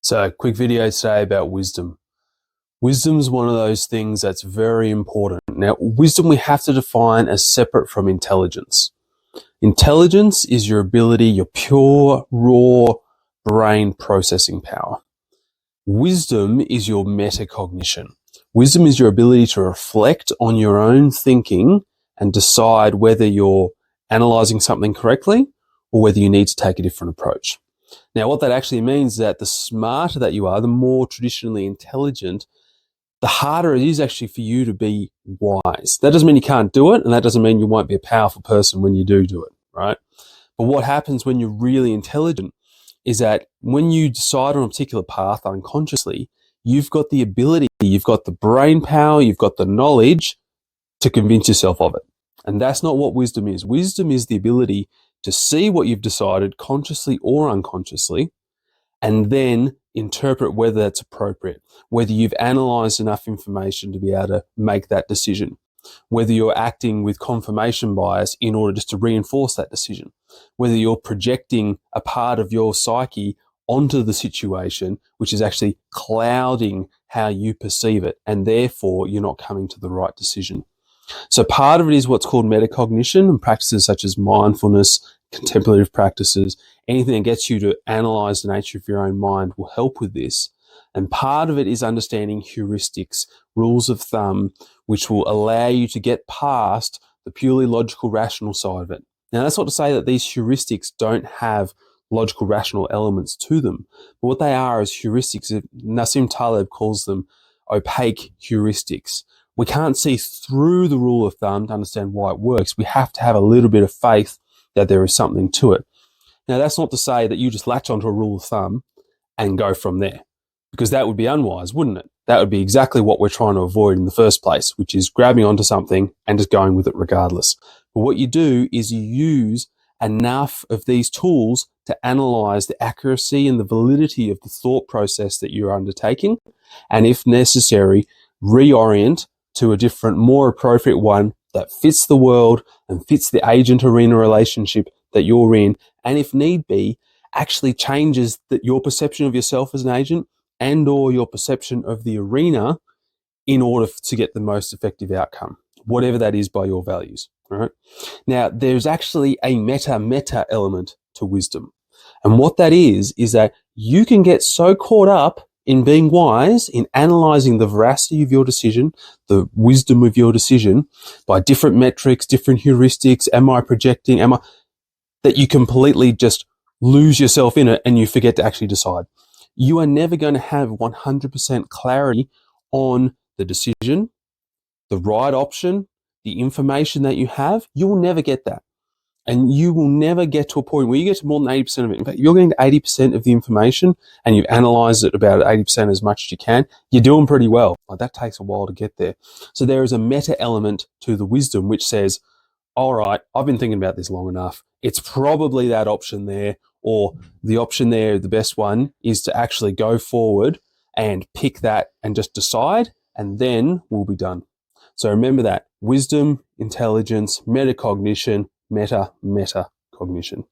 So, quick video today about wisdom. Wisdom is one of those things that's very important. Now, wisdom we have to define as separate from intelligence. Intelligence is your ability, your pure, raw brain processing power. Wisdom is your metacognition. Wisdom is your ability to reflect on your own thinking and decide whether you're analyzing something correctly or whether you need to take a different approach. Now, what that actually means is that the smarter that you are, the more traditionally intelligent, the harder it is actually for you to be wise. That doesn't mean you can't do it, and that doesn't mean you won't be a powerful person when you do it, right? But what happens when you're really intelligent is that when you decide on a particular path unconsciously, you've got the ability, you've got the brain power, you've got the knowledge to convince yourself of it. And that's not what wisdom is. Wisdom is the ability to see what you've decided consciously or unconsciously, and then interpret whether that's appropriate, whether you've analyzed enough information to be able to make that decision, whether you're acting with confirmation bias in order just to reinforce that decision, whether you're projecting a part of your psyche onto the situation, which is actually clouding how you perceive it, and therefore you're not coming to the right decision. So part of it is what's called metacognition, and practices such as mindfulness, contemplative practices, anything that gets you to analyze the nature of your own mind will help with this. And part of it is understanding heuristics, rules of thumb, which will allow you to get past the purely logical, rational side of it. Now, that's not to say that these heuristics don't have logical, rational elements to them. But what they are is heuristics. Nassim Taleb calls them opaque heuristics. We can't see through the rule of thumb to understand why it works. We have to have a little bit of faith that there is something to it. Now, that's not to say that you just latch onto a rule of thumb and go from there, because that would be unwise, wouldn't it? That would be exactly what we're trying to avoid in the first place, which is grabbing onto something and just going with it regardless. But what you do is you use enough of these tools to analyze the accuracy and the validity of the thought process that you're undertaking, and if necessary, reorient to a different, more appropriate one that fits the world and fits the agent-arena relationship that you're in, and if need be, actually changes your perception of yourself as an agent and or your perception of the arena in order to get the most effective outcome, whatever that is by your values, right? Now, there's actually a meta element to wisdom. And what that is that you can get so caught up in being wise, in analyzing the veracity of your decision, the wisdom of your decision by different metrics, different heuristics, am I projecting, that you completely just lose yourself in it and you forget to actually decide. You are never going to have 100% clarity on the decision, the right option, the information that you have. You will never get that. And you will never get to a point where you get to more than 80% of it. In fact, you're getting to 80% of the information and you've analyzed it about 80% as much as you can. You're doing pretty well. Like, that takes a while to get there. So there is a meta element to the wisdom which says, all right, I've been thinking about this long enough. It's probably that option there, or the option there, the best one is to actually go forward and pick that and just decide, and then we'll be done. So remember that: wisdom, intelligence, metacognition, metacognition.